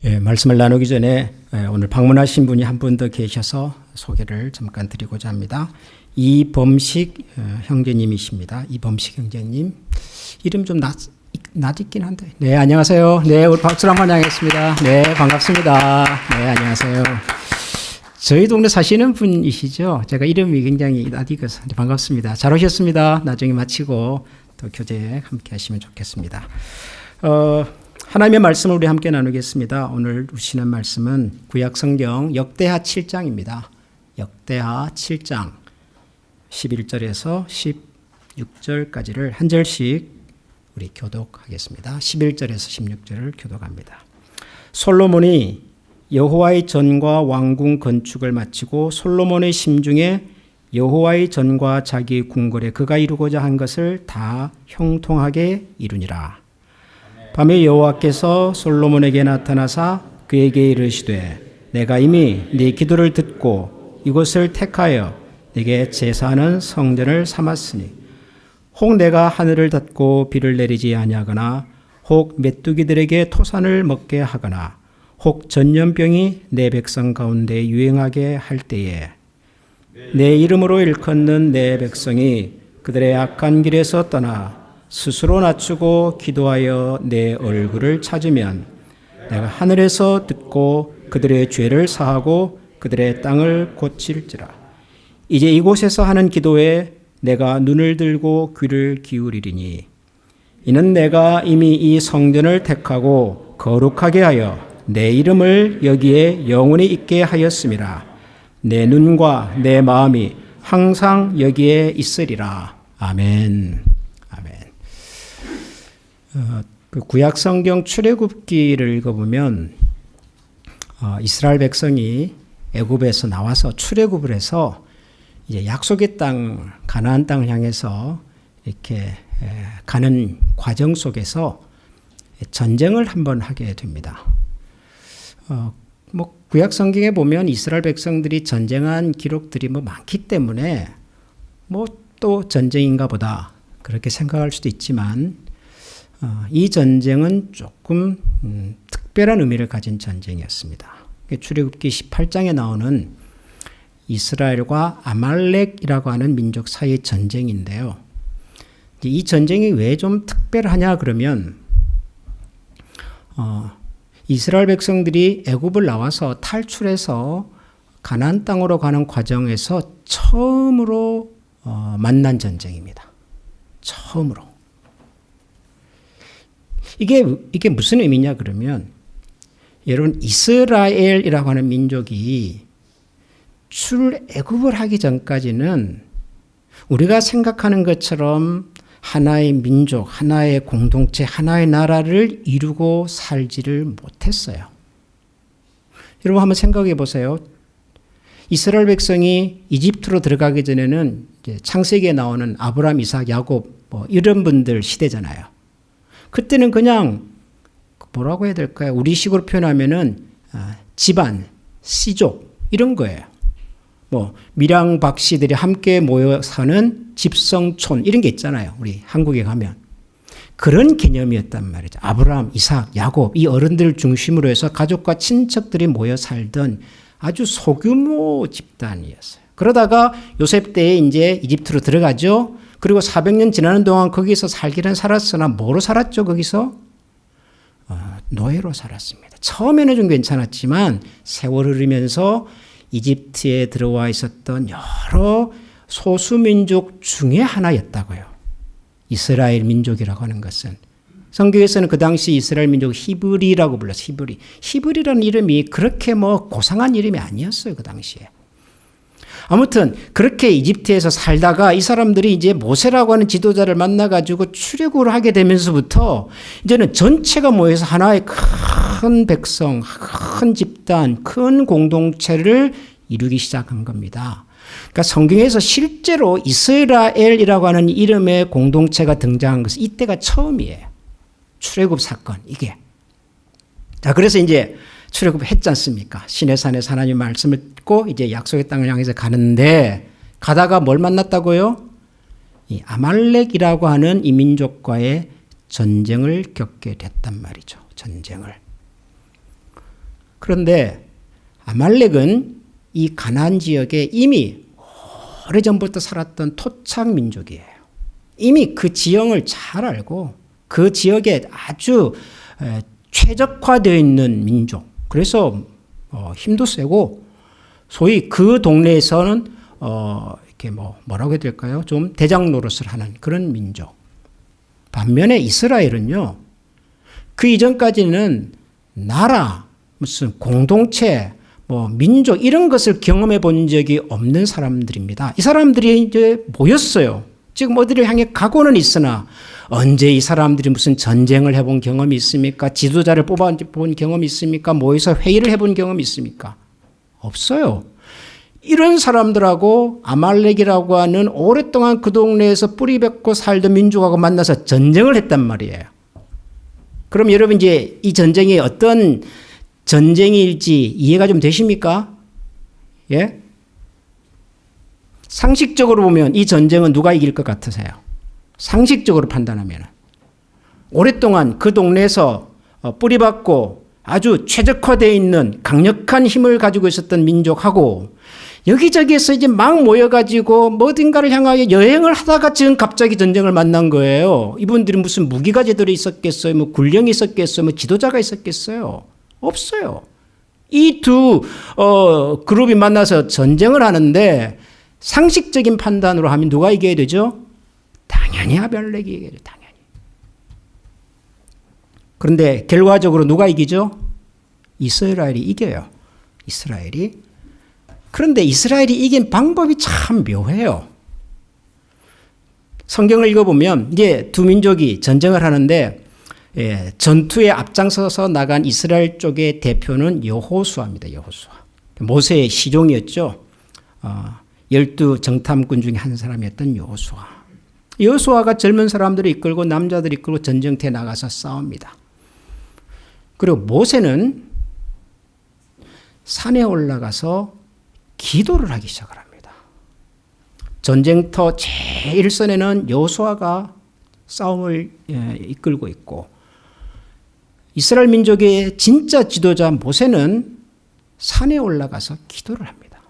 말씀을 나누기 전에 오늘 방문하신 분이 한 분 더 계셔서 소개를 잠깐 드리고자 합니다. 이범식 형제님이십니다. 이범식 형제님. 이름 좀 낯익긴 한데. 네, 안녕하세요. 네, 우리 박수로 한번 환영했습니다. 네, 반갑습니다. 네, 안녕하세요. 저희 동네 사시는 분이시죠? 제가 이름이 굉장히 낯익어서 반갑습니다. 잘 오셨습니다. 나중에 마치고 또 교제 함께 하시면 좋겠습니다. 하나님의 말씀을 우리 함께 나누겠습니다. 오늘 주시는 말씀은 구약성경 역대하 7장입니다. 역대하 7장 11절에서 16절까지를 한 절씩 우리 교독하겠습니다. 11절에서 16절을 교독합니다. 솔로몬이 여호와의 전과 왕궁 건축을 마치고 솔로몬의 심중에 여호와의 전과 자기 궁궐에 그가 이루고자 한 것을 다 형통하게 이루니라. 밤에 여호와께서 솔로몬에게 나타나사 그에게 이르시되 내가 이미 네 기도를 듣고 이곳을 택하여 네게 제사하는 성전을 삼았으니 혹 내가 하늘을 닫고 비를 내리지 아니하거나 혹 메뚜기들에게 토산을 먹게 하거나 혹 전염병이 내 백성 가운데 유행하게 할 때에 내 이름으로 일컫는 내 백성이 그들의 악한 길에서 떠나 스스로 낮추고 기도하여 내 얼굴을 찾으면 내가 하늘에서 듣고 그들의 죄를 사하고 그들의 땅을 고칠지라. 이제 이곳에서 하는 기도에 내가 눈을 들고 귀를 기울이리니 이는 내가 이미 이 성전을 택하고 거룩하게 하여 내 이름을 여기에 영원히 있게 하였음이라. 내 눈과 내 마음이 항상 여기에 있으리라. 아멘. 그 구약성경 출애굽기를 읽어보면 이스라엘 백성이 애굽에서 나와서 출애굽을 해서 이제 약속의 땅 가나안 땅을 향해서 이렇게 가는 과정 속에서 전쟁을 한번 하게 됩니다. 뭐 구약성경에 보면 이스라엘 백성들이 전쟁한 기록들이 뭐 많기 때문에 뭐 또 전쟁인가 보다 그렇게 생각할 수도 있지만 이 전쟁은 조금 특별한 의미를 가진 전쟁이었습니다. 출애굽기 18장에 나오는 이스라엘과 아말렉이라고 하는 민족 사이의 전쟁인데요. 이 전쟁이 왜 좀 특별하냐 그러면 이스라엘 백성들이 애굽을 나와서 탈출해서 가나안 땅으로 가는 과정에서 처음으로 만난 전쟁입니다. 처음으로. 이게 무슨 의미냐 그러면 여러분 이스라엘이라고 하는 민족이 출애굽을 하기 전까지는 우리가 생각하는 것처럼 하나의 민족, 하나의 공동체, 하나의 나라를 이루고 살지를 못했어요. 여러분 한번 생각해 보세요. 이스라엘 백성이 이집트로 들어가기 전에는 이제 창세기에 나오는 아브라함, 이삭, 야곱 뭐 이런 분들 시대잖아요. 그때는 그냥 뭐라고 해야 될까요? 우리식으로 표현하면은 집안, 씨족 이런 거예요. 뭐 밀양 박씨들이 함께 모여 사는 집성촌 이런 게 있잖아요. 우리 한국에 가면 그런 개념이었단 말이죠. 아브라함, 이삭, 야곱 이 어른들 중심으로 해서 가족과 친척들이 모여 살던 아주 소규모 집단이었어요. 그러다가 요셉 때에 이제 이집트로 들어가죠. 그리고 400년 지나는 동안 거기서 살기는 살았으나 뭐로 살았죠? 거기서 노예로 살았습니다. 처음에는 좀 괜찮았지만 세월 흐르면서 이집트에 들어와 있었던 여러 소수민족 중에 하나였다고요. 이스라엘 민족이라고 하는 것은. 성경에서는 그 당시 이스라엘 민족 히브리라고 불렀어요. 히브리라는 이름이 그렇게 뭐 고상한 이름이 아니었어요. 그 당시에. 아무튼 그렇게 이집트에서 살다가 이 사람들이 이제 모세라고 하는 지도자를 만나가지고 출애굽을 하게 되면서부터 이제는 전체가 모여서 하나의 큰 백성, 큰 집단, 큰 공동체를 이루기 시작한 겁니다. 그러니까 성경에서 실제로 이스라엘이라고 하는 이름의 공동체가 등장한 것은 이때가 처음이에요. 출애굽 사건 이게. 자, 그래서 이제 출애굽 했지 않습니까? 시내산에서 하나님 말씀을 듣고 이제 약속의 땅을 향해서 가는데 가다가 뭘 만났다고요? 이 아말렉이라고 하는 이 민족과의 전쟁을 겪게 됐단 말이죠. 전쟁을. 그런데 아말렉은 이 가나안 지역에 이미 오래전부터 살았던 토착 민족이에요. 이미 그 지형을 잘 알고 그 지역에 아주 최적화되어 있는 민족. 그래서 힘도 세고 소위 그 동네에서는 이렇게 뭐라고 해야 될까요? 좀 대장 노릇을 하는 그런 민족. 반면에 이스라엘은요, 그 이전까지는 나라, 무슨 공동체, 민족 이런 것을 경험해 본 적이 없는 사람들입니다. 이 사람들이 이제 모였어요. 지금 어디를 향해 가고는 있으나 언제 이 사람들이 무슨 전쟁을 해본 경험이 있습니까? 지도자를 뽑아본 경험이 있습니까? 모여서 회의를 해본 경험이 있습니까? 없어요. 이런 사람들하고 아말렉이라고 하는 오랫동안 그 동네에서 뿌리 뱉고 살던 민족하고 만나서 전쟁을 했단 말이에요. 그럼 여러분 이제 이 전쟁이 어떤 전쟁일지 이해가 좀 되십니까? 예? 상식적으로 보면 이 전쟁은 누가 이길 것 같으세요? 상식적으로 판단하면. 오랫동안 그 동네에서 뿌리박고 아주 최적화되어 있는 강력한 힘을 가지고 있었던 민족하고 여기저기에서 이제 막 모여가지고 어딘가를 향하여 여행을 하다가 지금 갑자기 전쟁을 만난 거예요. 이분들이 무슨 무기가 제대로 있었겠어요? 군령이 있었겠어요? 지도자가 있었겠어요? 없어요. 이 두 그룹이 만나서 전쟁을 하는데 상식적인 판단으로 하면 누가 이겨야 되죠? 당연히 아말렉이 이겨야 돼요. 당연히. 그런데 결과적으로 누가 이기죠? 이스라엘이 이겨요. 이스라엘이. 그런데 이스라엘이 이긴 방법이 참 묘해요. 성경을 읽어보면 이제 두 민족이 전쟁을 하는데 전투에 앞장서서 나간 이스라엘 쪽의 대표는 여호수아입니다. 여호수아. 모세의 시종이었죠. 12 정탐꾼 중에 한 사람이었던 여호수아. 여호수아가 젊은 사람들을 이끌고 남자들을 이끌고 전쟁터에 나가서 싸웁니다. 그리고 모세는 산에 올라가서 기도를 하기 시작을 합니다. 전쟁터 제1선에는 여호수아가 싸움을 이끌고 있고 이스라엘 민족의 진짜 지도자 모세는 산에 올라가서 기도를 합니다.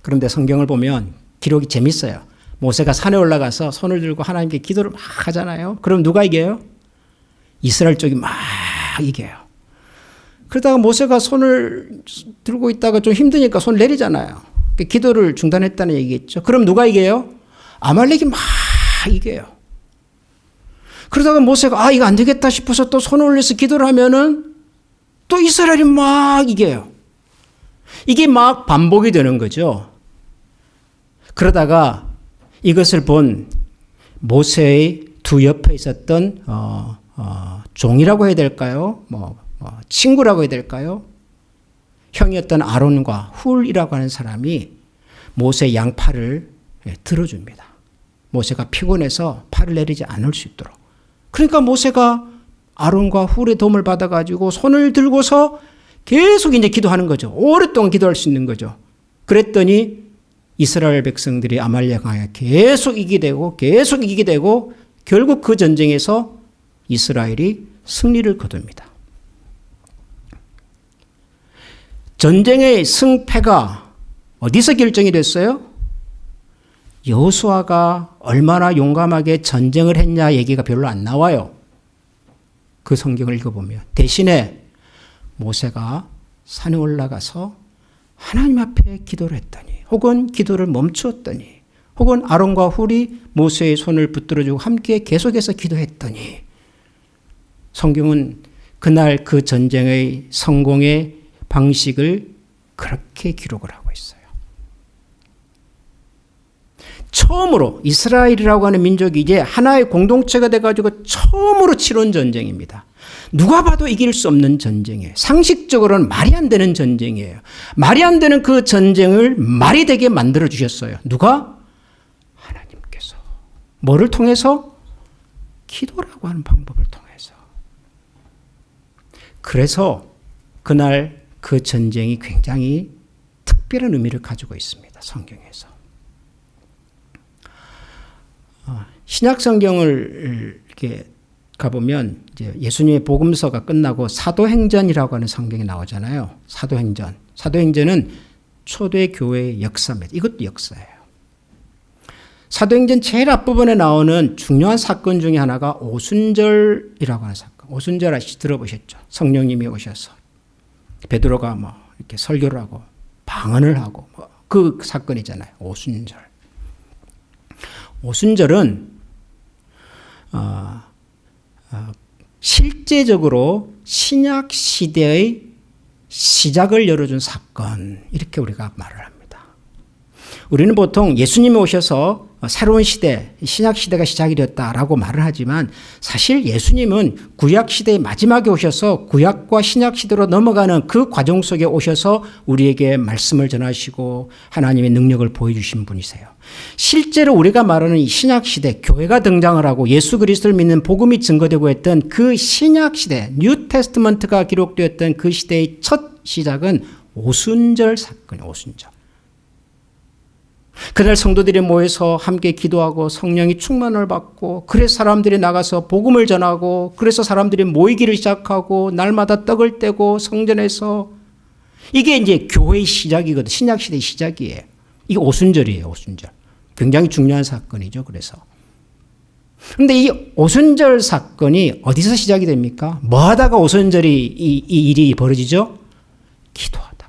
그런데 성경을 보면 기록이 재밌어요. 모세가 산에 올라가서 손을 들고 하나님께 기도를 막 하잖아요. 그럼 누가 이겨요? 이스라엘 쪽이 막 이겨요. 그러다가 모세가 손을 들고 있다가 좀 힘드니까 손을 내리잖아요. 기도를 중단했다는 얘기겠죠. 그럼 누가 이겨요? 아말렉이 막 이겨요. 그러다가 모세가 이거 안 되겠다 싶어서 또 손을 올려서 기도를 하면은 또 이스라엘이 막 이겨요. 이게 막 반복이 되는 거죠. 그러다가 이것을 본 모세의 두 옆에 있었던 종이라고 해야 될까요? 친구라고 해야 될까요? 형이었던 아론과 훌이라고 하는 사람이 모세의 양팔을 들어줍니다. 모세가 피곤해서 팔을 내리지 않을 수 있도록. 그러니까 모세가 아론과 훌의 도움을 받아가지고 손을 들고서 계속 이제 기도하는 거죠. 오랫동안 기도할 수 있는 거죠. 그랬더니 이스라엘 백성들이 아말렉에 계속 이기게 되고 결국 그 전쟁에서 이스라엘이 승리를 거둡니다. 전쟁의 승패가 어디서 결정이 됐어요? 여호수아가 얼마나 용감하게 전쟁을 했냐 얘기가 별로 안 나와요. 그 성경을 읽어보면. 대신에 모세가 산에 올라가서 하나님 앞에 기도를 했더니 혹은 기도를 멈추었더니 혹은 아론과 훌이 모세의 손을 붙들어주고 함께 계속해서 기도했더니 성경은 그날 그 전쟁의 성공의 방식을 그렇게 기록을 하고 있어요. 처음으로 이스라엘이라고 하는 민족이 이제 하나의 공동체가 돼가지고 처음으로 치른 전쟁입니다. 누가 봐도 이길 수 없는 전쟁이에요. 상식적으로는 말이 안 되는 전쟁이에요. 말이 안 되는 그 전쟁을 말이 되게 만들어 주셨어요. 누가? 하나님께서. 뭐를 통해서? 기도라고 하는 방법을 통해서. 그래서 그날 그 전쟁이 굉장히 특별한 의미를 가지고 있습니다. 성경에서. 신약 성경을 이렇게 가보면 이제 예수님의 복음서가 끝나고 사도행전이라고 하는 성경이 나오잖아요. 사도행전. 사도행전은 초대 교회의 역사입니다. 이것도 역사예요. 사도행전 제일 앞부분에 나오는 중요한 사건 중에 하나가 오순절이라고 하는 사건. 오순절 아시 들어보셨죠? 성령님이 오셔서 베드로가 뭐 이렇게 설교를 하고 방언을 하고 그 사건이잖아요. 오순절. 오순절은 실제적으로 신약 시대의 시작을 열어준 사건, 이렇게 우리가 말을 합니다. 우리는 보통 예수님이 오셔서 새로운 시대, 신약 시대가 시작이 되었다라고 말을 하지만 사실 예수님은 구약 시대의 마지막에 오셔서 구약과 신약 시대로 넘어가는 그 과정 속에 오셔서 우리에게 말씀을 전하시고 하나님의 능력을 보여주신 분이세요. 실제로 우리가 말하는 이 신약 시대, 교회가 등장을 하고 예수 그리스도를 믿는 복음이 증거되고 했던 그 신약 시대, 뉴 테스트먼트가 기록되었던 그 시대의 첫 시작은 오순절 사건이에요. 오순절. 그날 성도들이 모여서 함께 기도하고 성령이 충만을 받고, 그래서 사람들이 나가서 복음을 전하고, 그래서 사람들이 모이기를 시작하고 날마다 떡을 떼고 성전에서, 이게 이제 교회의 시작이거든. 신약 시대의 시작이에요. 이게 오순절이에요. 오순절. 굉장히 중요한 사건이죠. 그런데 이 오순절 사건이 어디서 시작이 됩니까? 뭐 하다가 오순절이 이 일이 벌어지죠? 기도하다가.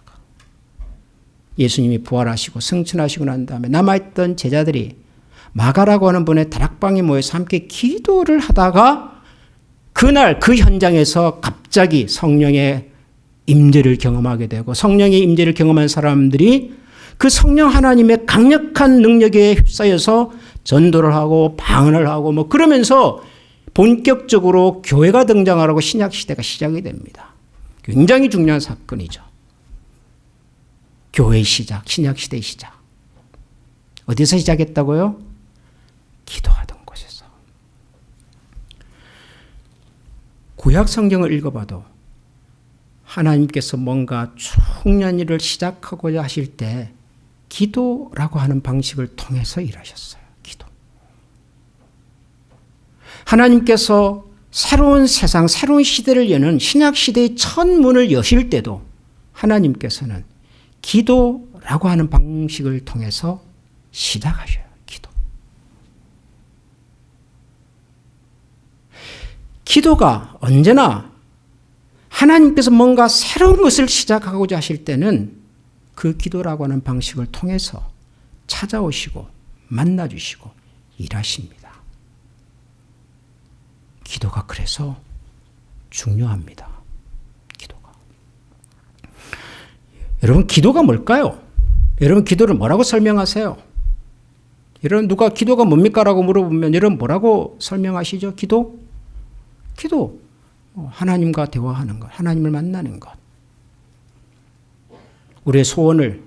예수님이 부활하시고 승천하시고 난 다음에 남아있던 제자들이 마가라고 하는 분의 다락방에 모여서 함께 기도를 하다가 그날 그 현장에서 갑자기 성령의 임재를 경험하게 되고, 성령의 임재를 경험한 사람들이 그 성령 하나님의 강력한 능력에 휩싸여서 전도를 하고 방언을 하고 뭐 그러면서 본격적으로 교회가 등장하고 신약 시대가 시작이 됩니다. 굉장히 중요한 사건이죠. 교회의 시작, 신약 시대의 시작. 어디서 시작했다고요? 기도하던 곳에서. 구약 성경을 읽어봐도 하나님께서 뭔가 중요한 일을 시작하고자 하실 때 기도라고 하는 방식을 통해서 일하셨어요. 기도. 하나님께서 새로운 세상, 새로운 시대를 여는 신약 시대의 첫 문을 여실 때도 하나님께서는 기도라고 하는 방식을 통해서 시작하셔요. 기도. 기도가 언제나 하나님께서 뭔가 새로운 것을 시작하고자 하실 때는 그 기도라고 하는 방식을 통해서 찾아오시고 만나주시고 일하십니다. 기도가 그래서 중요합니다. 기도가. 여러분, 기도가 뭘까요? 여러분, 기도를 뭐라고 설명하세요? 여러분, 누가 기도가 뭡니까? 라고 물어보면 여러분 뭐라고 설명하시죠? 기도? 기도. 하나님과 대화하는 것, 하나님을 만나는 것. 우리의 소원을,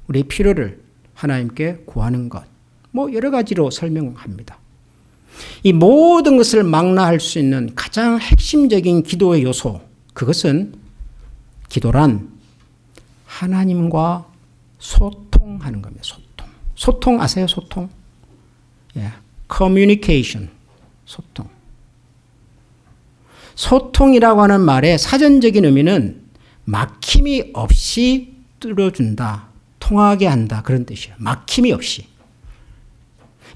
우리의 필요를 하나님께 구하는 것. 뭐 여러 가지로 설명합니다. 이 모든 것을 망라할 수 있는 가장 핵심적인 기도의 요소, 그것은 기도란 하나님과 소통하는 겁니다. 소통. 소통 아세요? 소통? 예. communication. 소통. 소통이라고 하는 말의 사전적인 의미는 막힘이 없이 뚫어준다, 통하게 한다, 그런 뜻이에요. 막힘이 없이.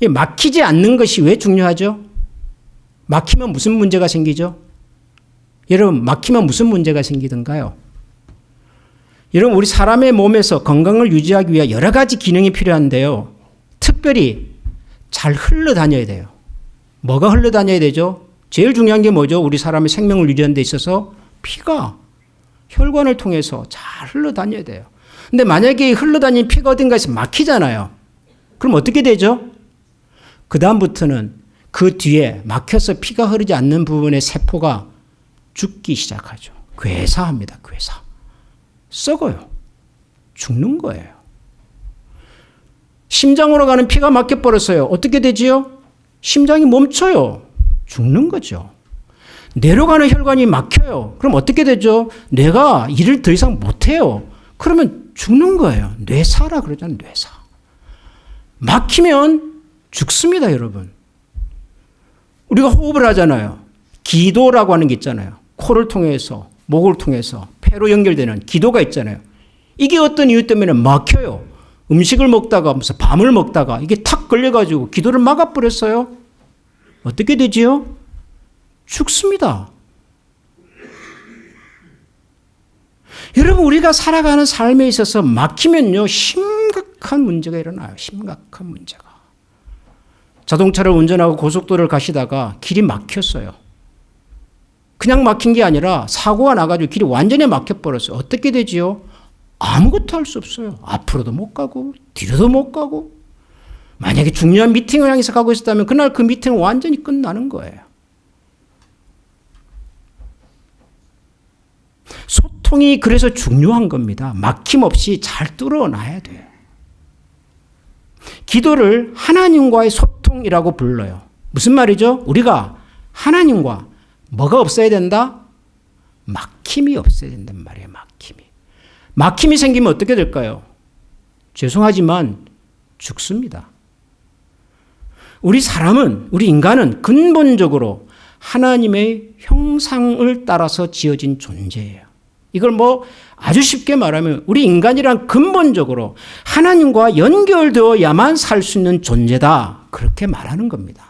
막히지 않는 것이 왜 중요하죠? 막히면 무슨 문제가 생기죠? 여러분, 막히면 무슨 문제가 생기던가요? 여러분, 우리 사람의 몸에서 건강을 유지하기 위해 여러 가지 기능이 필요한데요. 특별히 잘 흘러다녀야 돼요. 뭐가 흘러다녀야 되죠? 제일 중요한 게 뭐죠? 우리 사람의 생명을 유지하는 데 있어서 피가 혈관을 통해서 잘 흘러다녀야 돼요. 근데 만약에 흘러다니는 피가 어딘가에서 막히잖아요. 그럼 어떻게 되죠? 그 다음부터는 그 뒤에 막혀서 피가 흐르지 않는 부분의 세포가 죽기 시작하죠. 괴사합니다. 괴사. 썩어요. 죽는 거예요. 심장으로 가는 피가 막혀버렸어요. 어떻게 되지요? 심장이 멈춰요. 죽는 거죠. 뇌로 가는 혈관이 막혀요. 그럼 어떻게 되죠? 뇌가 일을 더 이상 못해요. 그러면 죽는 거예요. 뇌사라 그러잖아요. 뇌사. 막히면 죽습니다, 여러분. 우리가 호흡을 하잖아요. 기도라고 하는 게 있잖아요. 코를 통해서, 목을 통해서 폐로 연결되는 기도가 있잖아요. 이게 어떤 이유 때문에 막혀요. 음식을 먹다가 무슨 밤을 먹다가 이게 탁 걸려가지고 기도를 막아버렸어요. 어떻게 되지요? 죽습니다. 여러분, 우리가 살아가는 삶에 있어서 막히면요, 심각한 문제가 일어나요. 심각한 문제가. 자동차를 운전하고 고속도로를 가시다가 길이 막혔어요. 그냥 막힌 게 아니라 사고가 나가지고 길이 완전히 막혀버렸어요. 어떻게 되지요? 아무것도 할 수 없어요. 앞으로도 못 가고 뒤로도 못 가고. 만약에 중요한 미팅을 향해서 가고 있었다면 그날 그 미팅은 완전히 끝나는 거예요. 소통이 그래서 중요한 겁니다. 막힘없이 잘 뚫어놔야 돼요. 기도를 하나님과의 소통이라고 불러요. 무슨 말이죠? 우리가 하나님과 뭐가 없어야 된다? 막힘이 없어야 된단 말이에요. 막힘이 생기면 어떻게 될까요? 죄송하지만 죽습니다. 우리 인간은 근본적으로 하나님의 형상을 따라서 지어진 존재예요. 이걸 아주 쉽게 말하면 우리 인간이란 근본적으로 하나님과 연결되어야만 살 수 있는 존재다. 그렇게 말하는 겁니다.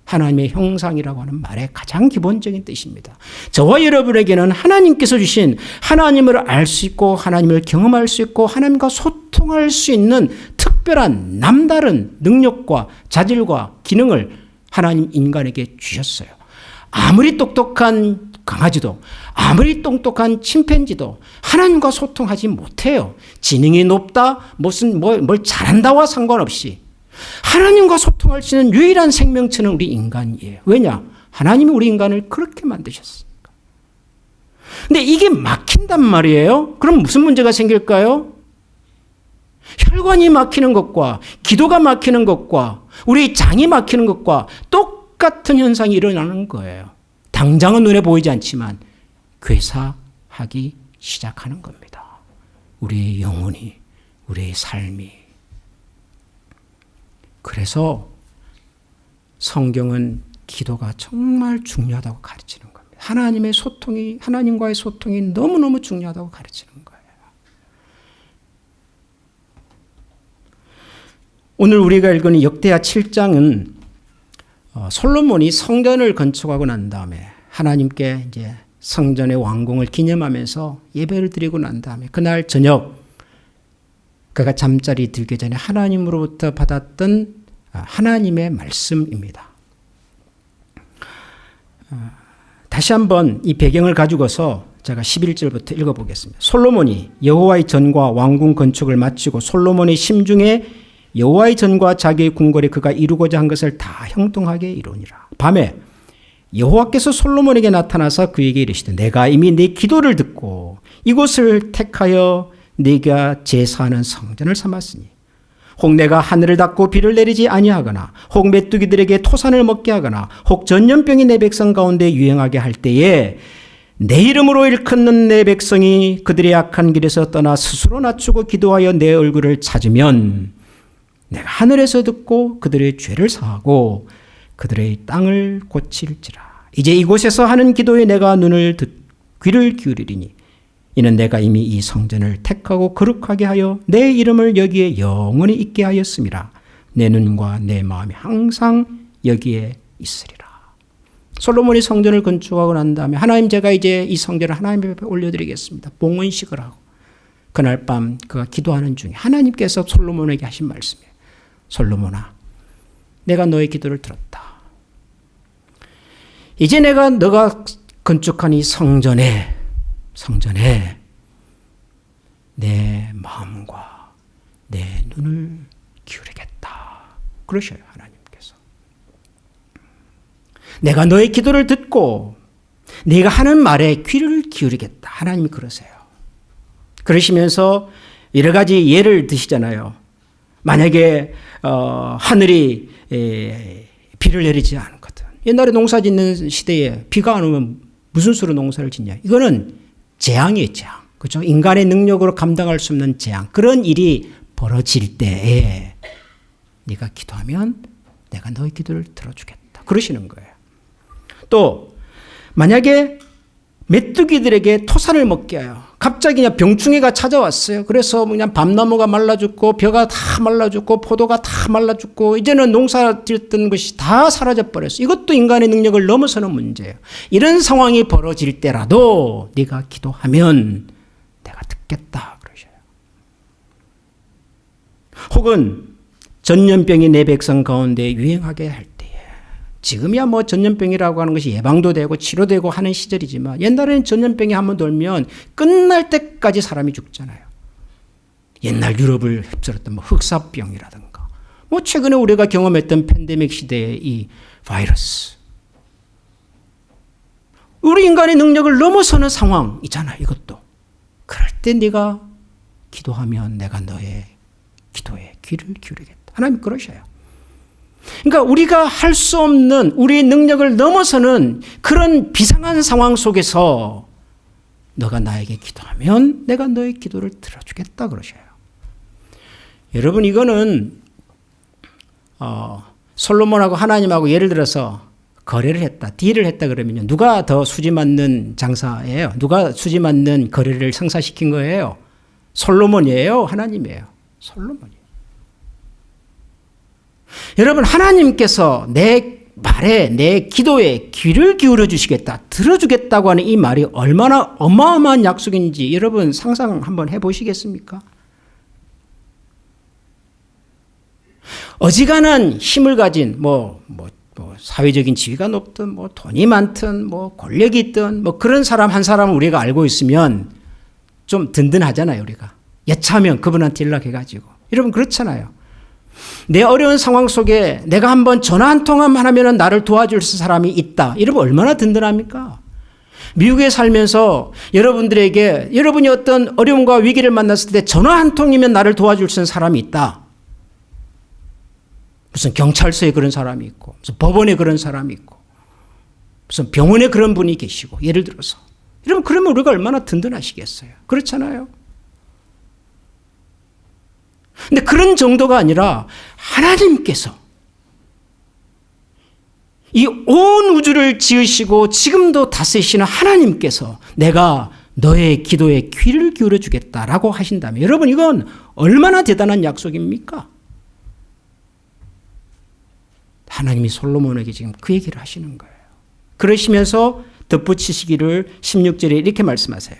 하나님의 형상이라고 하는 말의 가장 기본적인 뜻입니다. 저와 여러분에게는 하나님께서 주신 하나님을 알 수 있고 하나님을 경험할 수 있고 하나님과 소통할 수 있는 특별한 남다른 능력과 자질과 기능을 하나님 인간에게 주셨어요. 아무리 똑똑한 강아지도 아무리 똑똑한 침팬지도 하나님과 소통하지 못해요. 지능이 높다, 뭘 잘한다와 상관없이 하나님과 소통할 수 있는 유일한 생명체는 우리 인간이에요. 왜냐? 하나님이 우리 인간을 그렇게 만드셨으니까. 근데 이게 막힌단 말이에요. 그럼 무슨 문제가 생길까요? 혈관이 막히는 것과 기도가 막히는 것과 우리 장이 막히는 것과 똑같은 현상이 일어나는 거예요. 당장은 눈에 보이지 않지만 괴사하기 시작하는 겁니다. 우리의 영혼이, 우리의 삶이. 그래서 성경은 기도가 정말 중요하다고 가르치는 겁니다. 하나님과의 소통이 너무너무 중요하다고 가르치는 거예요. 오늘 우리가 읽은 역대하 7장은 솔로몬이 성전을 건축하고 난 다음에 하나님께 이제 성전의 완공을 기념하면서 예배를 드리고 난 다음에 그날 저녁 그가 잠자리 들기 전에 하나님으로부터 받았던 하나님의 말씀입니다. 다시 한번 이 배경을 가지고서 제가 11절부터 읽어보겠습니다. 솔로몬이 여호와의 전과 왕궁 건축을 마치고 솔로몬의 심중에 여호와의 전과 자기의 궁궐에 그가 이루고자 한 것을 다 형통하게 이루니라. 밤에 여호와께서 솔로몬에게 나타나서 그에게 이르시되 내가 이미 네 기도를 듣고 이곳을 택하여 네가 제사하는 성전을 삼았으니 혹 내가 하늘을 닫고 비를 내리지 아니하거나 혹 메뚜기들에게 토산을 먹게 하거나 혹 전염병이 내 백성 가운데 유행하게 할 때에 내 이름으로 일컫는 내 백성이 그들의 악한 길에서 떠나 스스로 낮추고 기도하여 내 얼굴을 찾으면 내가 하늘에서 듣고 그들의 죄를 사하고 그들의 땅을 고칠지라. 이제 이곳에서 하는 기도에 내가 귀를 기울이리니 이는 내가 이미 이 성전을 택하고 거룩하게 하여 내 이름을 여기에 영원히 있게 하였음이라. 내 눈과 내 마음이 항상 여기에 있으리라. 솔로몬이 성전을 건축하고 난 다음에 하나님 제가 이제 이 성전을 하나님 앞에 올려드리겠습니다. 봉헌식을 하고 그날 밤 그가 기도하는 중에 하나님께서 솔로몬에게 하신 말씀이에요. 솔로몬아, 내가 너의 기도를 들었다. 이제 너가 건축한 이 성전에 내 마음과 내 눈을 기울이겠다. 그러셔요, 하나님께서. 내가 너의 기도를 듣고 네가 하는 말에 귀를 기울이겠다. 하나님이 그러세요. 그러시면서 여러 가지 예를 드시잖아요. 만약에 하늘이 비를 내리지 않거든. 옛날에 농사 짓는 시대에 비가 안 오면 무슨 수로 농사를 짓냐. 이거는 재앙이에요, 재앙. 그렇죠? 인간의 능력으로 감당할 수 없는 재앙. 그런 일이 벌어질 때에 네가 기도하면 내가 너의 기도를 들어주겠다. 그러시는 거예요. 또 만약에 메뚜기들에게 토산을 먹게 하여 갑자기 그냥 병충해가 찾아왔어요. 그래서 그냥 밤나무가 말라 죽고 벼가 다 말라 죽고 포도가 다 말라 죽고 이제는 농사 짓던 것이 다 사라져 버렸어. 이것도 인간의 능력을 넘어서는 문제예요. 이런 상황이 벌어질 때라도 네가 기도하면 내가 듣겠다 그러셔요. 혹은 전염병이 내 백성 가운데 유행하게 할 때에, 지금이야 뭐 전염병이라고 하는 것이 예방도 되고 치료되고 하는 시절이지만 옛날에는 전염병이 한번 돌면 끝날 때까지 사람이 죽잖아요. 옛날 유럽을 휩쓸었던 뭐 흑사병이라든가 뭐 최근에 우리가 경험했던 팬데믹 시대의 이 바이러스, 우리 인간의 능력을 넘어서는 상황이잖아. 이것도 그럴 때 네가 기도하면 내가 너의 기도에 귀를 기울이겠다. 하나님 그러셔요. 그러니까 우리가 할 수 없는 우리의 능력을 넘어서는 그런 비상한 상황 속에서 너가 나에게 기도하면 내가 너의 기도를 들어주겠다 그러셔요. 여러분 이거는 솔로몬하고 하나님하고 예를 들어서 거래를 했다, 딜을 했다 그러면요, 누가 더 수지 맞는 장사예요? 누가 수지 맞는 거래를 성사시킨 거예요? 솔로몬이에요? 하나님이에요? 솔로몬이에요. 여러분 하나님께서 내 말에 내 기도에 귀를 기울여 주시겠다, 들어주겠다고 하는 이 말이 얼마나 어마어마한 약속인지 여러분 상상 한번 해보시겠습니까? 어지간한 힘을 가진 뭐 사회적인 지위가 높든 뭐 돈이 많든 뭐 권력이 있든 뭐 그런 사람 한 사람을 우리가 알고 있으면 좀 든든하잖아요. 우리가 여차하면 그분한테 연락해가지고. 여러분 그렇잖아요. 내 어려운 상황 속에 내가 한번 전화 한 통화만 하면 나를 도와줄 사람이 있다. 여러분 얼마나 든든합니까? 미국에 살면서 여러분들에게 여러분이 어떤 어려움과 위기를 만났을 때 전화 한 통이면 나를 도와줄 수 있는 사람이 있다. 무슨 경찰서에 그런 사람이 있고 무슨 법원에 그런 사람이 있고 무슨 병원에 그런 분이 계시고 예를 들어서 여러분 그러면 우리가 얼마나 든든하시겠어요. 그렇잖아요. 근데 그런 정도가 아니라 하나님께서 이 온 우주를 지으시고 지금도 다스리시는 하나님께서 내가 너의 기도에 귀를 기울여 주겠다라고 하신다면 여러분 이건 얼마나 대단한 약속입니까? 하나님이 솔로몬에게 지금 그 얘기를 하시는 거예요. 그러시면서 덧붙이시기를 16절에 이렇게 말씀하세요.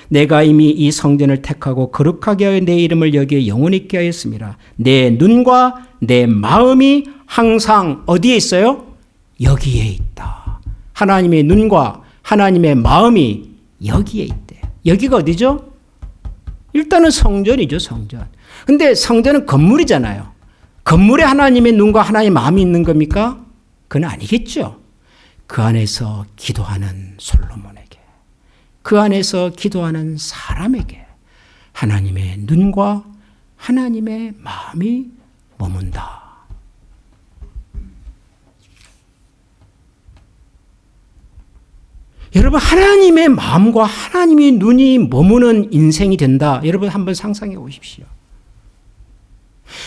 내가 이미 이 성전을 택하고 거룩하게 하여 내 이름을 여기에 영원히 있게 하였습니다. 내 눈과 내 마음이 항상 어디에 있어요? 여기에 있다. 하나님의 눈과 하나님의 마음이 여기에 있대. 여기가 어디죠? 일단은 성전이죠, 성전. 근데 성전은 건물이잖아요. 건물에 하나님의 눈과 하나님의 마음이 있는 겁니까? 그건 아니겠죠. 그 안에서 기도하는 솔로몬에게, 그 안에서 기도하는 사람에게 하나님의 눈과 하나님의 마음이 머문다. 여러분 하나님의 마음과 하나님의 눈이 머무는 인생이 된다. 여러분 한번 상상해 보십시오.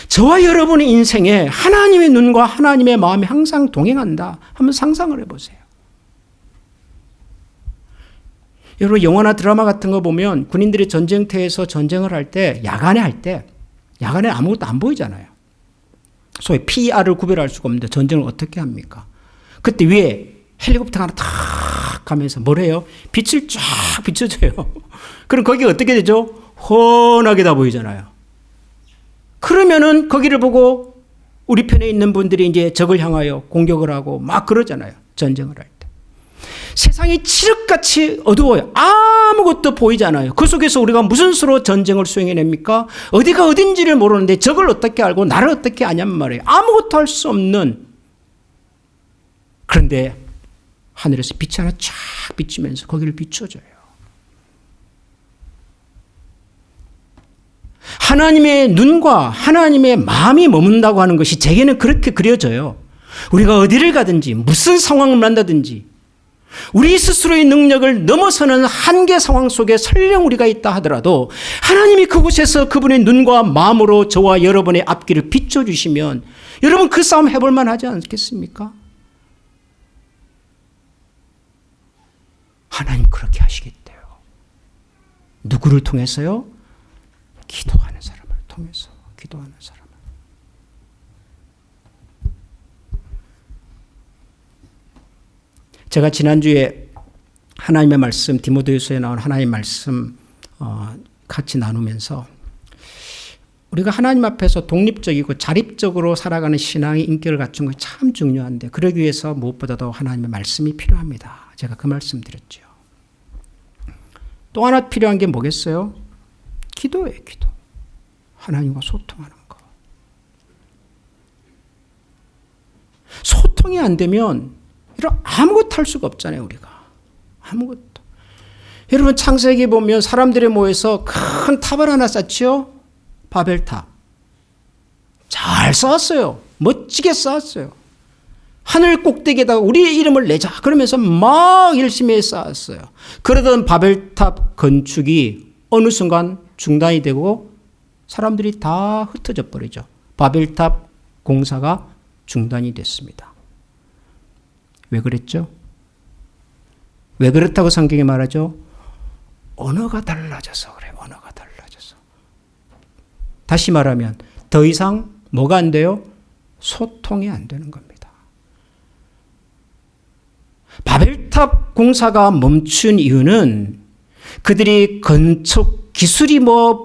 저와 여러분의 인생에 하나님의 눈과 하나님의 마음이 항상 동행한다. 한번 상상을 해보세요. 여러분 영화나 드라마 같은 거 보면 군인들이 전쟁터에서 전쟁을 할 때 야간에 아무것도 안 보이잖아요. 소위 PR을 구별할 수가 없는데 전쟁을 어떻게 합니까? 그때 위에 헬리콥터가 하나 탁 가면서 뭘 해요? 빛을 쫙 비춰줘요. 그럼 거기가 어떻게 되죠? 훤하게 다 보이잖아요. 그러면은 거기를 보고 우리 편에 있는 분들이 이제 적을 향하여 공격을 하고 막 그러잖아요. 전쟁을 할 때. 세상이 칠흑같이 어두워요. 아무것도 보이지 않아요. 그 속에서 우리가 무슨 수로 전쟁을 수행해냅니까? 어디가 어딘지를 모르는데 적을 어떻게 알고 나를 어떻게 아냔 말이에요. 아무것도 할 수 없는. 그런데 하늘에서 빛이 하나 쫙 비치면서 거기를 비춰줘요. 하나님의 눈과 하나님의 마음이 머문다고 하는 것이 제게는 그렇게 그려져요. 우리가 어디를 가든지 무슨 상황을 만나든지 우리 스스로의 능력을 넘어서는 한계 상황 속에 설령 우리가 있다 하더라도 하나님이 그곳에서 그분의 눈과 마음으로 저와 여러분의 앞길을 비춰주시면 여러분 그 싸움 해볼 만하지 않겠습니까? 하나님 그렇게 하시겠대요. 누구를 통해서요? 기도하는 사람을 통해서. 기도하는 사람을. 제가 지난주에 하나님의 말씀, 디모데후서에 나온 하나님의 말씀 같이 나누면서 우리가 하나님 앞에서 독립적이고 자립적으로 살아가는 신앙의 인격을 갖춘 것이 참 중요한데 그러기 위해서 무엇보다도 하나님의 말씀이 필요합니다. 제가 그 말씀 드렸죠. 또 하나 필요한 게 뭐겠어요? 기도예요. 기도. 하나님과 소통하는 거. 소통이 안 되면 아무것도 할 수가 없잖아요. 우리가. 아무것도. 여러분 창세기 보면 사람들이 모여서 큰 탑을 하나 쌓지요. 바벨탑. 잘 쌓았어요. 멋지게 쌓았어요. 하늘 꼭대기에다가 우리의 이름을 내자 그러면서 막 열심히 쌓았어요. 그러던 바벨탑 건축이 어느 순간 중단이 되고 사람들이 다 흩어져 버리죠. 바벨탑 공사가 중단이 됐습니다. 왜 그랬죠? 왜 그렇다고 성경이 말하죠? 언어가 달라져서 그래요. 언어가 달라져서. 다시 말하면 더 이상 뭐가 안 돼요? 소통이 안 되는 겁니다. 바벨탑 공사가 멈춘 이유는 그들이 건축 기술이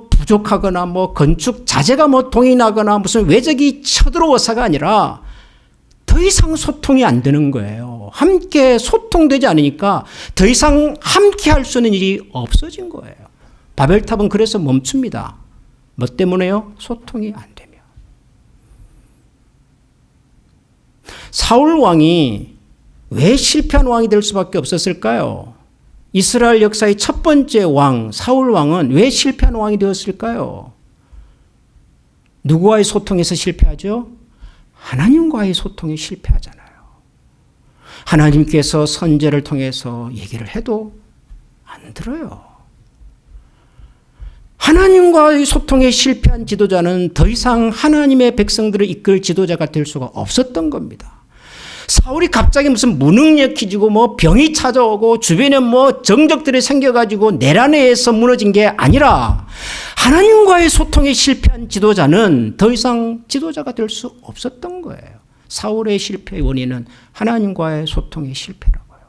부족하거나 건축 자재가 동인하거나 무슨 외적이 쳐들어와서가 아니라 더 이상 소통이 안 되는 거예요. 함께 소통되지 않으니까 더 이상 함께 할 수 있는 일이 없어진 거예요. 바벨탑은 그래서 멈춥니다. 뭐 때문에요? 소통이 안 되면. 사울 왕이 왜 실패한 왕이 될 수밖에 없었을까요? 이스라엘 역사의 첫 번째 왕, 사울 왕은 왜 실패한 왕이 되었을까요? 누구와의 소통에서 실패하죠? 하나님과의 소통에 실패하잖아요. 하나님께서 선제를 통해서 얘기를 해도 안 들어요. 하나님과의 소통에 실패한 지도자는 더 이상 하나님의 백성들을 이끌 지도자가 될 수가 없었던 겁니다. 사울이 갑자기 무슨 무능력해지고 병이 찾아오고 주변에 정적들이 생겨가지고 내란에서 무너진 게 아니라 하나님과의 소통에 실패한 지도자는 더 이상 지도자가 될 수 없었던 거예요. 사울의 실패의 원인은 하나님과의 소통의 실패라고요.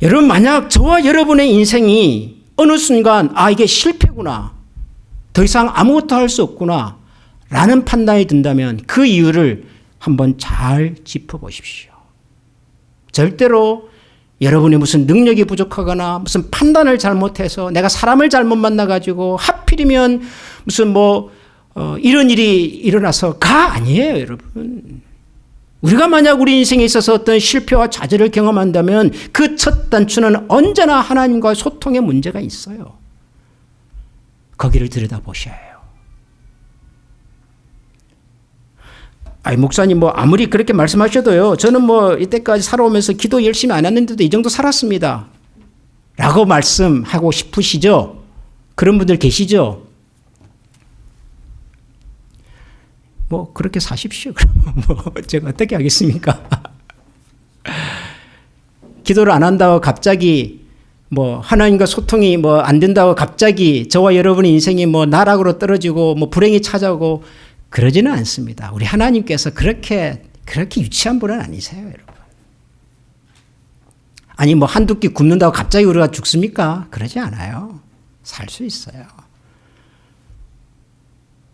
여러분 만약 저와 여러분의 인생이 어느 순간 이게 실패구나. 더 이상 아무것도 할 수 없구나. 라는 판단이 든다면 그 이유를 한번 잘 짚어보십시오. 절대로 여러분이 무슨 능력이 부족하거나 무슨 판단을 잘못해서 내가 사람을 잘못 만나가지고 하필이면 무슨 이런 일이 일어나서가 아니에요, 여러분. 우리가 만약 우리 인생에 있어서 어떤 실패와 좌절을 경험한다면 그 첫 단추는 언제나 하나님과의 소통에 문제가 있어요. 거기를 들여다보셔야 해요. 목사님 아무리 그렇게 말씀하셔도요. 저는 이때까지 살아오면서 기도 열심히 안 했는데도 이 정도 살았습니다. 라고 말씀하고 싶으시죠? 그런 분들 계시죠? 그렇게 사십시오. 그럼 제가 어떻게 하겠습니까? 기도를 안 한다고 갑자기 하나님과 소통이 안 된다고 갑자기 저와 여러분의 인생이 나락으로 떨어지고 불행이 찾아오고 그러지는 않습니다. 우리 하나님께서 그렇게 유치한 분은 아니세요, 여러분. 아니 한두 끼 굶는다고 갑자기 우리가 죽습니까? 그러지 않아요. 살 수 있어요.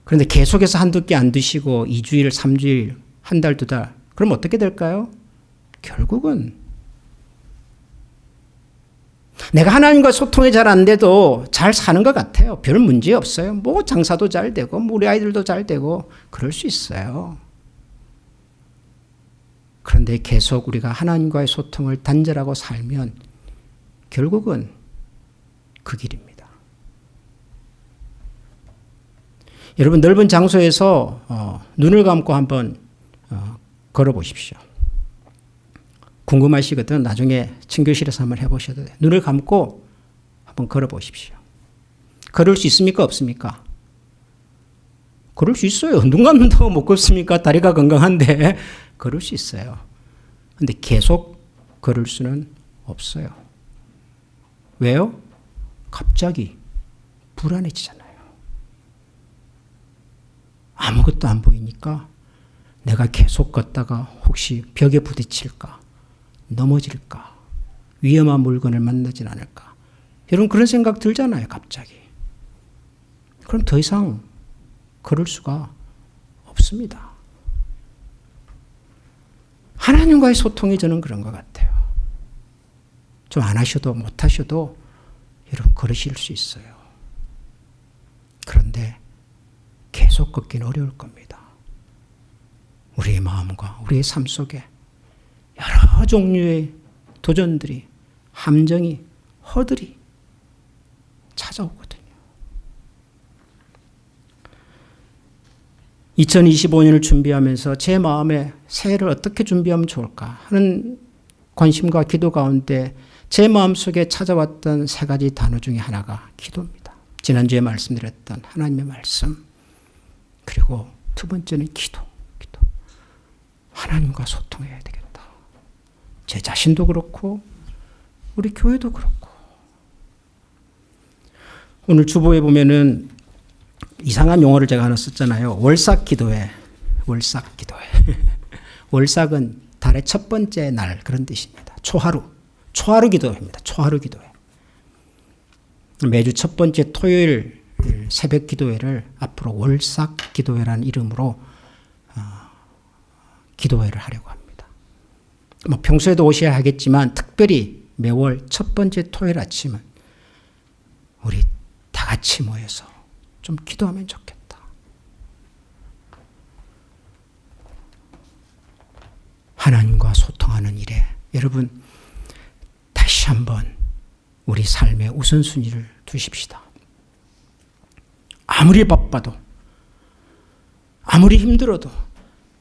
그런데 계속해서 한두 끼 안 드시고 2주일, 3주일, 한 달, 2달 그럼 어떻게 될까요? 결국은 내가 하나님과 소통이 잘 안 돼도 잘 사는 것 같아요. 별 문제 없어요. 장사도 잘 되고 우리 아이들도 잘 되고 그럴 수 있어요. 그런데 계속 우리가 하나님과의 소통을 단절하고 살면 결국은 그 길입니다. 여러분 넓은 장소에서 눈을 감고 한번 걸어보십시오. 궁금하시거든. 나중에 친교실에서 한번 해보셔도 돼요. 눈을 감고 한번 걸어보십시오. 걸을 수 있습니까? 없습니까? 걸을 수 있어요. 눈 감는다고 못 걷습니까? 다리가 건강한데 걸을 수 있어요. 근데 계속 걸을 수는 없어요. 왜요? 갑자기 불안해지잖아요. 아무것도 안 보이니까 내가 계속 걷다가 혹시 벽에 부딪힐까? 넘어질까? 위험한 물건을 만나진 않을까? 여러분 그런 생각 들잖아요. 갑자기. 그럼 더 이상 걸을 수가 없습니다. 하나님과의 소통이 저는 그런 것 같아요. 좀 안 하셔도 못 하셔도 여러분 걸으실 수 있어요. 그런데 계속 걷기는 어려울 겁니다. 우리의 마음과 우리의 삶 속에 여러 종류의 도전들이, 함정이, 허들이 찾아오거든요. 2025년을 준비하면서 제 마음에 새해를 어떻게 준비하면 좋을까 하는 관심과 기도 가운데 제 마음속에 찾아왔던 세 가지 단어 중에 하나가 기도입니다. 지난주에 말씀드렸던 하나님의 말씀, 그리고 두 번째는 기도. 하나님과 소통해야 되겠다. 제 자신도 그렇고 우리 교회도 그렇고. 오늘 주보에 보면은 이상한 용어를 제가 하나 썼잖아요. 월삭 기도회. 월삭은 달의 첫 번째 날 그런 뜻입니다. 초하루 기도회입니다. 초하루 기도회. 매주 첫 번째 토요일 새벽 기도회를 앞으로 월삭 기도회라는 이름으로 기도회를 하려고 합니다. 뭐 평소에도 오셔야 하겠지만 특별히 매월 첫 번째 토요일 아침은 우리 다 같이 모여서 좀 기도하면 좋겠다. 하나님과 소통하는 일에 여러분 다시 한번 우리 삶의 우선순위를 두십시다. 아무리 바빠도 아무리 힘들어도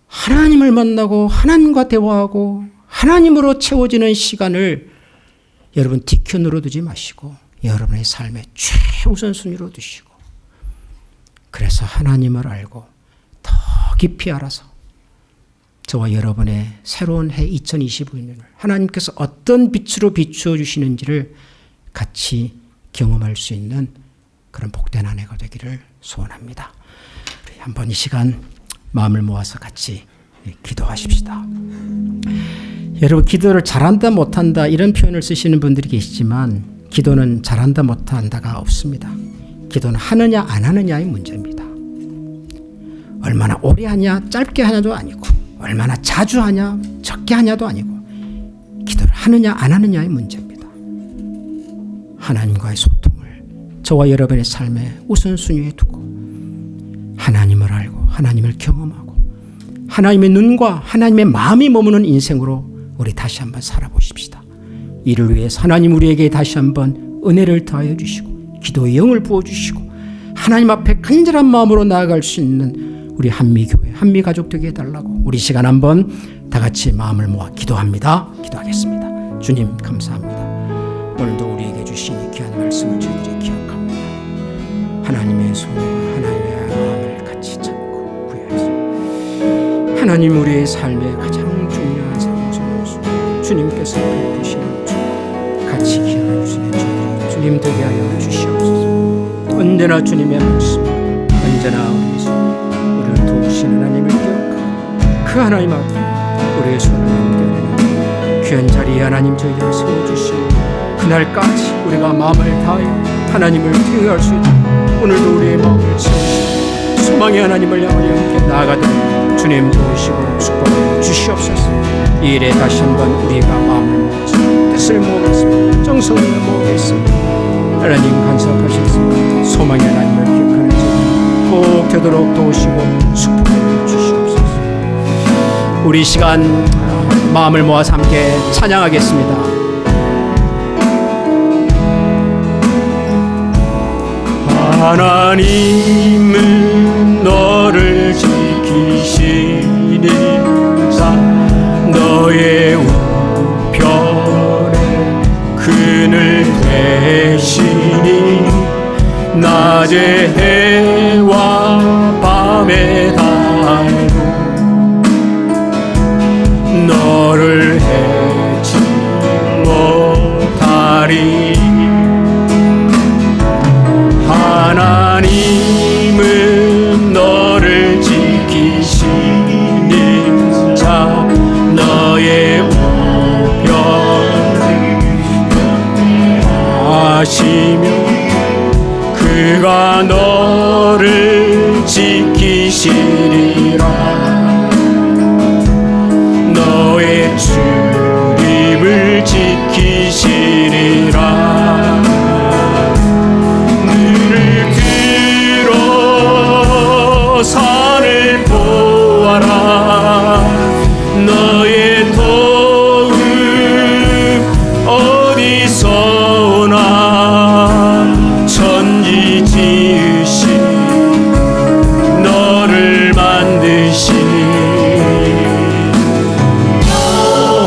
하나님을 만나고 하나님과 대화하고 하나님으로 채워지는 시간을 여러분 뒷편으로 두지 마시고 여러분의 삶의 최우선순위로 두시고 그래서 하나님을 알고 더 깊이 알아서 저와 여러분의 새로운 해 2025년을 하나님께서 어떤 빛으로 비추어 주시는지를 같이 경험할 수 있는 그런 복된 한 해가 되기를 소원합니다. 우리 한번 이 시간 마음을 모아서 같이 기도하십시다. 여러분 기도를 잘한다 못한다 이런 표현을 쓰시는 분들이 계시지만 기도는 잘한다 못한다가 없습니다. 기도는 하느냐 안 하느냐의 문제입니다. 얼마나 오래 하냐 짧게 하냐도 아니고 얼마나 자주 하냐 적게 하냐도 아니고 기도를 하느냐 안 하느냐의 문제입니다. 하나님과의 소통을 저와 여러분의 삶의 우선순위에 두고 하나님을 알고 하나님을 경험하고 하나님의 눈과 하나님의 마음이 머무는 인생으로 우리 다시 한번 살아보십시다. 이를 위해서 하나님 우리에게 다시 한번 은혜를 더하여 주시고 기도의 영을 부어주시고 하나님 앞에 간절한 마음으로 나아갈 수 있는 우리 한미교회 한미가족 되게 해달라고 우리 시간 한번 다 같이 마음을 모아 기도합니다. 기도하겠습니다. 주님 감사합니다. 오늘도 우리에게 주신 이 귀한 말씀을 저희들이 기억합니다. 하나님의 손과 하나님의 마음을 같이 잡고 구해야지. 하나님 우리의 삶의 가장 중요한 상수는 주님께서 베푸시는 주 같이 기억해 주시는 주님 되게 하여 주시옵소서. 언제나 주님의 말씀 언제나 우리를 도우신 하나님을 기억하고 그 하나님 앞에 우리의 손을 얹어내는 귀한 자리에 하나님 저희들을 세워주시고 그날까지 우리가 마음을 다하여 하나님을 기억할 수 있도록 오늘도 우리의 마음을 채우시고 소망의 하나님을 향하여 함께 나아가도록 주님 도우시고 축복해 주시옵소서. 이 일에 다시 한번 우리가 마음을 모아서 뜻을 모으겠습니다. 정성을 모으겠습니다. 하나님 간섭하셨습니다. 소망의 하나님을 기억하는 자 꼭 되도록 도우시고 축복해 주시옵소서. 우리 시간 마음을 모아서 함께 찬양하겠습니다. 하나님은 너를 지키시니 자 너의 우편에 그늘 되시니 낮의 해와 밤의 달도 너를 해치워 그가 너를 지키시리라. 너의 출입을 지키시리라. 눈을 들어 산을 보아라. 너의 도움 어디서 오나. 천지 지으신 너를 만드신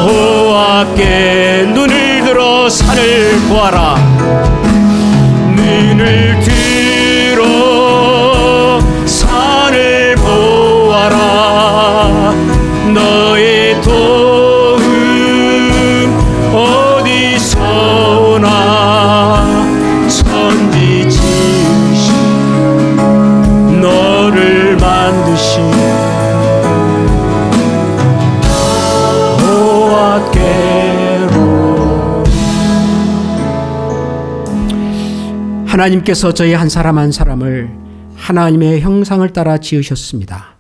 여호와께 눈을 들어 산을 보아라. 눈을 들어 산을 보아라. 너의 도움 어디서 오나. 천지 지으신 너를 만드신 여호와께로. 하나님께서 저희 한 사람 한 사람을 하나님의 형상을 따라 지으셨습니다.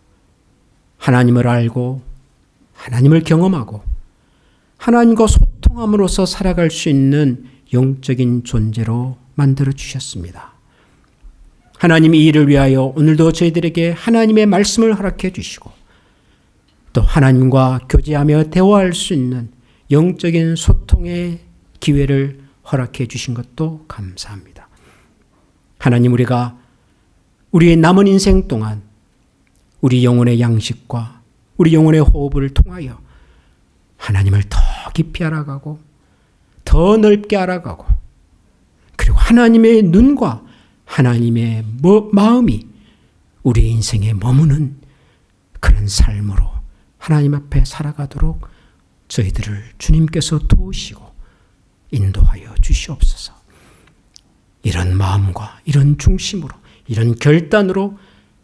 하나님을 알고 하나님을 경험하고 하나님과 소통함으로써 살아갈 수 있는 영적인 존재로 만들어 주셨습니다. 하나님이 이를 위하여 오늘도 저희들에게 하나님의 말씀을 허락해 주시고 또 하나님과 교제하며 대화할 수 있는 영적인 소통의 기회를 허락해 주신 것도 감사합니다. 하나님, 우리가 우리의 남은 인생 동안 우리 영혼의 양식과 우리 영혼의 호흡을 통하여 하나님을 더 깊이 알아가고 더 넓게 알아가고 그리고 하나님의 눈과 하나님의 마음이 우리 인생에 머무는 그런 삶으로 하나님 앞에 살아가도록 저희들을 주님께서 도우시고 인도하여 주시옵소서. 이런 마음과 이런 중심으로 이런 결단으로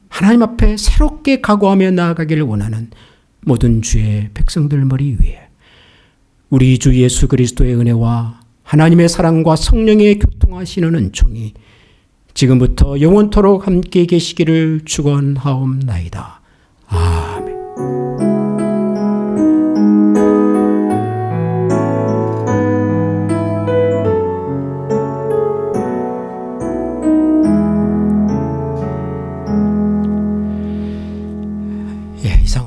하나님 앞에 새롭게 각오하며 나아가기를 원하는 모든 주의 백성들 머리 위에 우리 주 예수 그리스도의 은혜와 하나님의 사랑과 성령의 교통하시는 은총이 지금부터 영원토록 함께 계시기를 축원하옵나이다. 아멘.